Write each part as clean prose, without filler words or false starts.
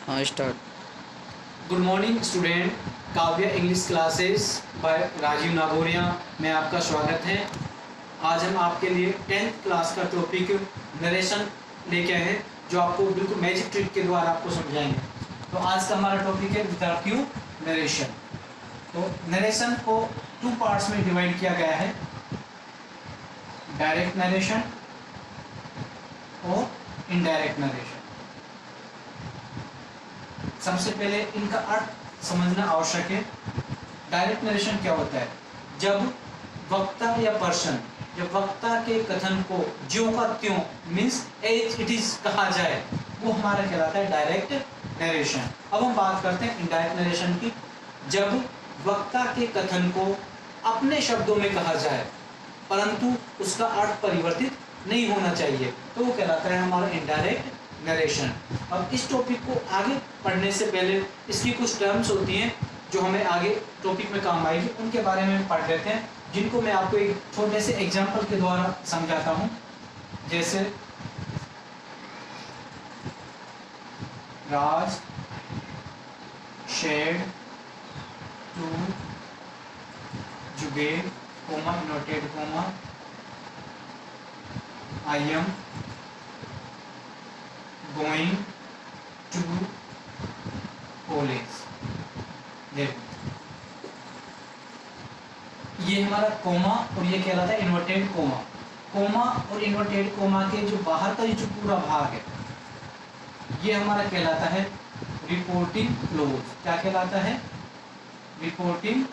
हाँ start. Good morning student, काव्य English classes bye Rajiv Nagoria में आपका स्वागत है। आज हम आपके लिए 10th क्लास का टॉपिक नरेशन लेके आए हैं, जो आपको बिल्कुल मैजिक ट्रिक के द्वारा आपको समझाएंगे। तो आज का हमारा टॉपिक है विदाउट यू नरेशन। तो नरेशन को 2 पार्ट्स में डिवाइड किया गया है, डायरेक्ट नरेशन और इनडायरेक्ट नरेशन। सबसे पहले इनका अर्थ समझना आवश्यक है। डायरेक्ट नरेशन क्या होता है? जब वक्ता या पर्सन, जब वक्ता के कथन को ज्यों का त्यों मीन्स एज इट इज कहा जाए, वो हमारा कहलाता है डायरेक्ट नरेशन। अब हम बात करते हैं इनडायरेक्ट नरेशन की। जब वक्ता के कथन को अपने शब्दों में कहा जाए परंतु उसका अर्थ परिवर्तित नहीं होना चाहिए, तो वो कहलाता है हमारा इनडायरेक्ट नरेशन। अब इस टॉपिक को आगे पढ़ने से पहले इसकी कुछ टर्म्स होती हैं जो हमें आगे टॉपिक में काम आएगी, उनके बारे में पढ़ लेते हैं, जिनको मैं आपको एक छोटे से एग्जांपल के द्वारा समझाता हूं। जैसे Raj said to Zubair comma inverted comma I am going to college. देखो ये हमारा कोमा और ये कहलाता है इन्वर्टेड कोमा। कोमा और इन्वर्टेड कोमा के जो बाहर का जो पूरा भाग है ये हमारा कहलाता है रिपोर्टिंग क्लोज। क्या कहलाता है? Reporting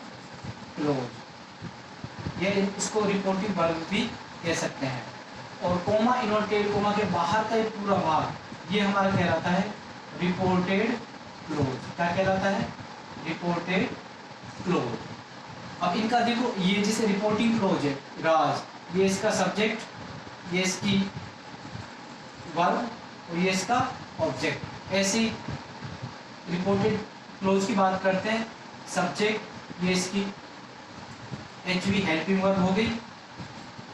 close. ये इसको रिपोर्टिंग वर्ब भी कह सकते हैं। और कोमा इन्वर्टेड कोमा के बाहर का पूरा भाग ये हमारा कहलाता है रिपोर्टेड क्लोज। क्या कहलाता है? Reported close. अब इनका देखो, ये जैसे रिपोर्टिंग क्लोज है राज, ये इसका सब्जेक्ट, ये इसकी वर्ब और ये इसका ऑब्जेक्ट। ऐसे ही रिपोर्टेड क्लोज की बात करते हैं, सब्जेक्ट ये इसकी एचवी हेल्पिंग वर्ब हो गई,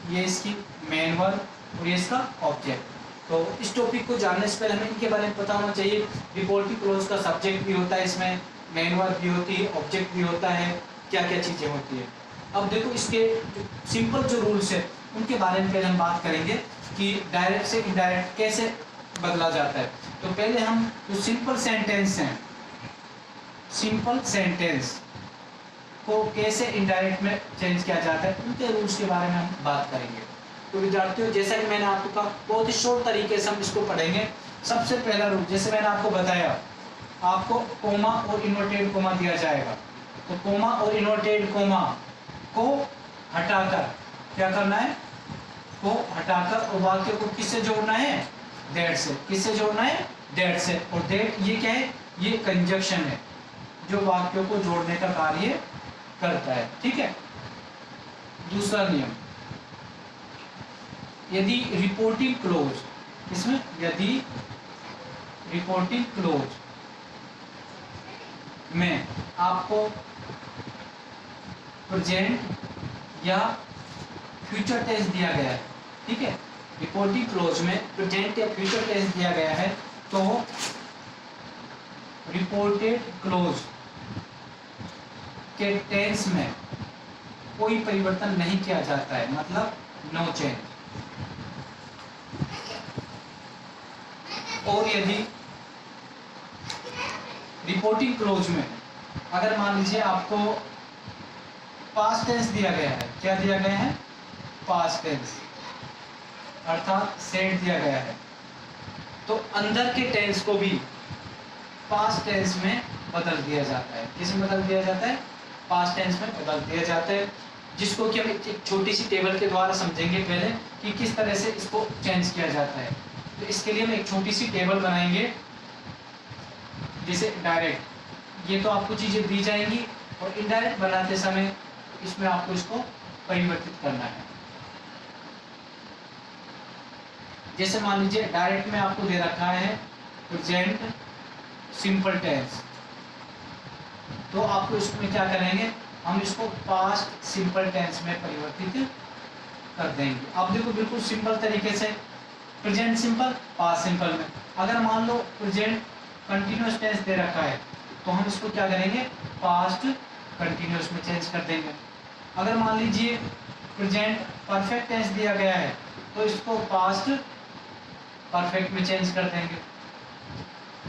ये इसकी मेन वर्ब और ये इसका ऑब्जेक्ट। तो इस टॉपिक को जानने से पहले हमें इनके बारे में पता होना चाहिए। रिपोर्टिंग क्लोज का सब्जेक्ट भी होता है, इसमें मेन वर्ब भी होती है, ऑब्जेक्ट भी होता है, क्या क्या चीजें होती है। अब देखो इसके सिंपल जो रूल्स है उनके बारे में पहले हम बात करेंगे कि डायरेक्ट से इनडायरेक्ट कैसे बदला जाता है। तो पहले हम जो सिंपल सेंटेंस हैं, सिंपल सेंटेंस को कैसे इनडायरेक्ट में चेंज किया जाता है उनके रूल्स के बारे में हम बात करेंगे। तो विद्यार्थियों, जैसा कि मैंने आपको कहा, बहुत ही शॉर्ट तरीके से हम इसको पढ़ेंगे। सबसे पहला रूल, जैसे मैंने आपको बताया, आपको कोमा और इन्वर्टेड कोमा दिया जाएगा, तो कोमा और इन्वर्टेड कोमा को हटाकर क्या करना है? को हटाकर और वाक्य को किससे जोड़ना है? दैट से। किससे जोड़ना है? दैट से। और दैट ये क्या है? ये कंजक्शन है जो वाक्यों को जोड़ने का कार्य करता है। ठीक है। दूसरा नियम, यदि रिपोर्टिंग क्लोज, इसमें यदि रिपोर्टिंग क्लोज में आपको प्रेजेंट या फ्यूचर टेंस दिया गया है, ठीक है, रिपोर्टिंग क्लोज में प्रेजेंट या फ्यूचर टेंस दिया गया है, तो रिपोर्टेड क्लोज के टेंस में कोई परिवर्तन नहीं किया जाता है, मतलब नो चेंज। और यदि रिपोर्टिंग क्लोज में अगर मान लीजिए आपको पास्ट टेंस दिया गया है, क्या दिया गया है? पास्ट टेंस, अर्थात सेड दिया गया है, तो अंदर के टेंस को भी पास्ट टेंस में बदल दिया जाता है। किसमें बदल दिया जाता है? पास्ट टेंस में बदल दिया जाता है, जिसको कि हम एक छोटी सी टेबल के द्वारा समझेंगे पहले कि किस तरह से इसको चेंज किया जाता है। तो इसके लिए हम एक छोटी सी टेबल बनाएंगे। जैसे डायरेक्ट, ये तो आपको चीजें दी जाएंगी, और इनडायरेक्ट बनाते समय इसमें आपको इसको परिवर्तित करना है। जैसे मान लीजिए डायरेक्ट में आपको दे रखा है प्रेजेंट सिंपल टेंस, तो आपको इसमें क्या करेंगे? हम इसको पास्ट सिंपल टेंस में परिवर्तित कर देंगे। अब देखो बिल्कुल सिंपल तरीके से प्रेजेंट सिंपल पास्ट सिंपल में, अगर मान लो प्रेजेंट कंटिन्यूस टेंस दे रखा है तो हम इसको क्या करेंगे, पास्ट कंटिन्यूस में चेंज कर देंगे। अगर मान लीजिए प्रेजेंट परफेक्ट टेंस दिया गया है तो इसको पास्ट परफेक्ट में चेंज कर देंगे।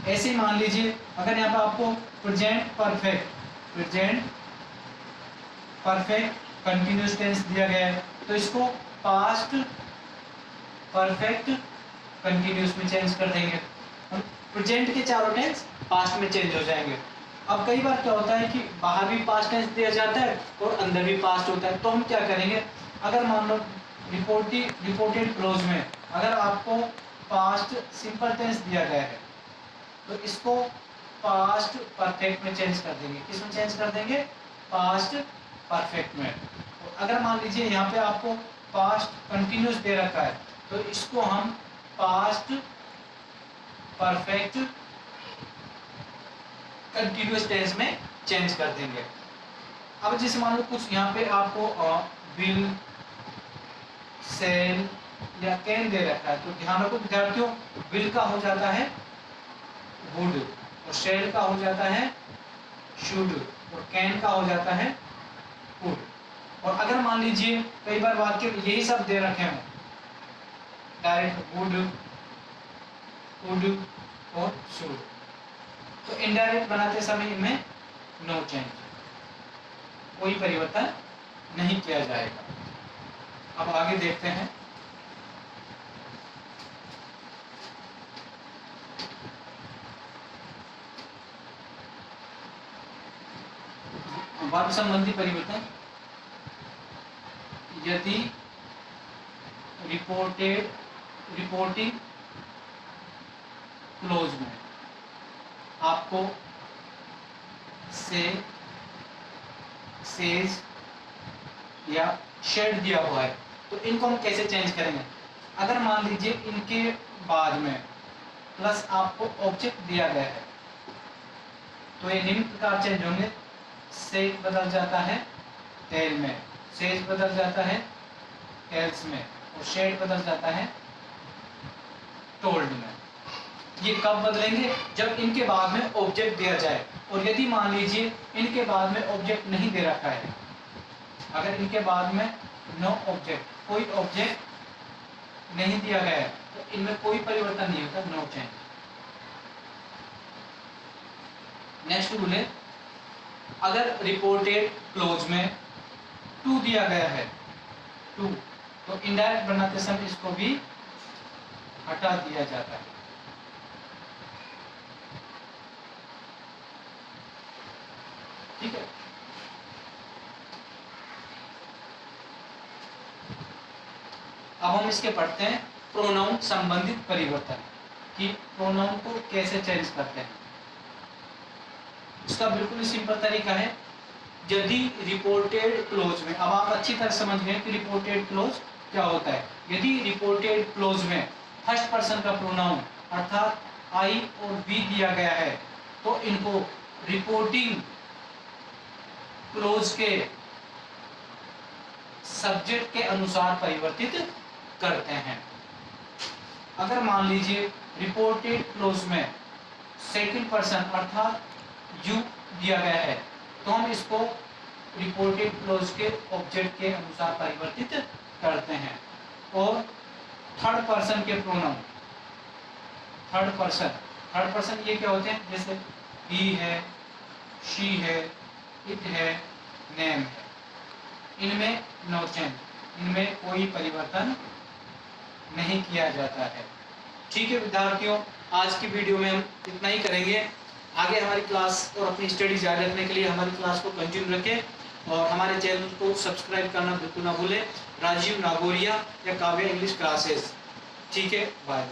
ऐसे ही मान लीजिए अगर यहाँ पर आपको प्रेजेंट परफेक्ट कंटिन्यूस टेंस दिया गया है तो इसको पास्ट परफेक्ट कंटिन्यूस में चेंज कर देंगे। प्रेजेंट के चारों टेंस पास्ट में चेंज हो जाएंगे। अब कई बार क्या होता है कि बाहर भी पास्ट टेंस दिया जाता है और अंदर भी पास्ट होता है, तो हम क्या करेंगे, अगर मान लो रिपोर्टेड क्लोज में अगर आपको पास्ट सिंपल टेंस दिया गया है तो इसको पास्ट परफेक्ट में चेंज कर देंगे। किस में चेंज कर देंगे, पास्ट परफेक्ट में। अगर मान लीजिए यहाँ पे आपको पास्ट कंटिन्यूस दे रखा है तो इसको हम पास्ट परफेक्ट कंटिन्यूस टेंस में चेंज कर देंगे। अब जैसे मान लो कुछ यहाँ पे आपको विल, सेल या कैन दे रखा है तो ध्यान रखो विद्यार्थियों, विल का हो जाता है वुड और शेल का हो जाता है शुड और कैन का हो जाता है वुड। और अगर मान लीजिए कई बार वाक्य यही सब दे रखे हैं डायरेक्ट वुड और शुड, तो इनडायरेक्ट बनाते समय इनमें नो चेंज, कोई परिवर्तन नहीं किया जाएगा। अब आगे देखते हैं। वर्ब संबंधी परिवर्तन, यदि रिपोर्टिंग क्लोज में आपको से, सेज या शेड दिया हुआ है तो इनको हम कैसे चेंज करेंगे। अगर मान लीजिए इनके बाद में प्लस आपको ऑब्जेक्ट दिया गया है तो ये निम्न प्रकार चेंज होंगे। सेज बदल जाता है टेल में, सेज बदल जाता है टेल्स में और शेड बदल जाता है टोल्ड में। ये कब बदलेंगे, जब इनके बाद में ऑब्जेक्ट दिया जाए। और यदि मान लीजिए इनके बाद में ऑब्जेक्ट नहीं दे रखा है, अगर इनके बाद में नो ऑब्जेक्ट, कोई ऑब्जेक्ट नहीं दिया गया है तो इनमें कोई परिवर्तन नहीं होता, नो चेंज। नेक्स्ट रूल है, अगर रिपोर्टेड क्लोज में टू दिया गया है, टू, तो इनडायरेक्ट बनाते समय इसको भी हटा दिया जाता है। ठीक है। अब हम इसके पढ़ते हैं प्रोनाउन संबंधित परिवर्तन, कि प्रोनाउन को कैसे चेंज करते हैं। इसका बिल्कुल सिंपल तरीका है, यदि रिपोर्टेड क्लोज में, अब आप अच्छी तरह समझ गए कि रिपोर्टेड क्लोज क्या होता है। यदि रिपोर्टेड क्लोज में फर्स्ट पर्सन का प्रोनाउन अर्थात आई और वी दिया गया है तो इनको रिपोर्टिंग क्लोज के सब्जेक्ट के अनुसार परिवर्तित करते हैं। अगर मान लीजिए रिपोर्टेड क्लोज में सेकंड पर्सन अर्थात यू दिया गया है तो हम इसको रिपोर्टेड क्लोज के ऑब्जेक्ट के अनुसार परिवर्तित करते हैं। और थर्ड पर्सन के प्रोनाउन, थर्ड पर्सन ये क्या होते हैं, जैसे ही है, शी है, इट है, नेम है, इनमें नो चेंज, इनमें कोई परिवर्तन नहीं किया जाता है। ठीक है विद्यार्थियों, आज की वीडियो में हम इतना ही करेंगे। आगे हमारी क्लास और अपनी स्टडी जारी रखने के लिए हमारी क्लास को कंटिन्यू रखें और हमारे चैनल को सब्सक्राइब करना बिल्कुल ना भूलें। राजीव नागोरिया या काव्या इंग्लिश क्लासेस। ठीक है, बाय।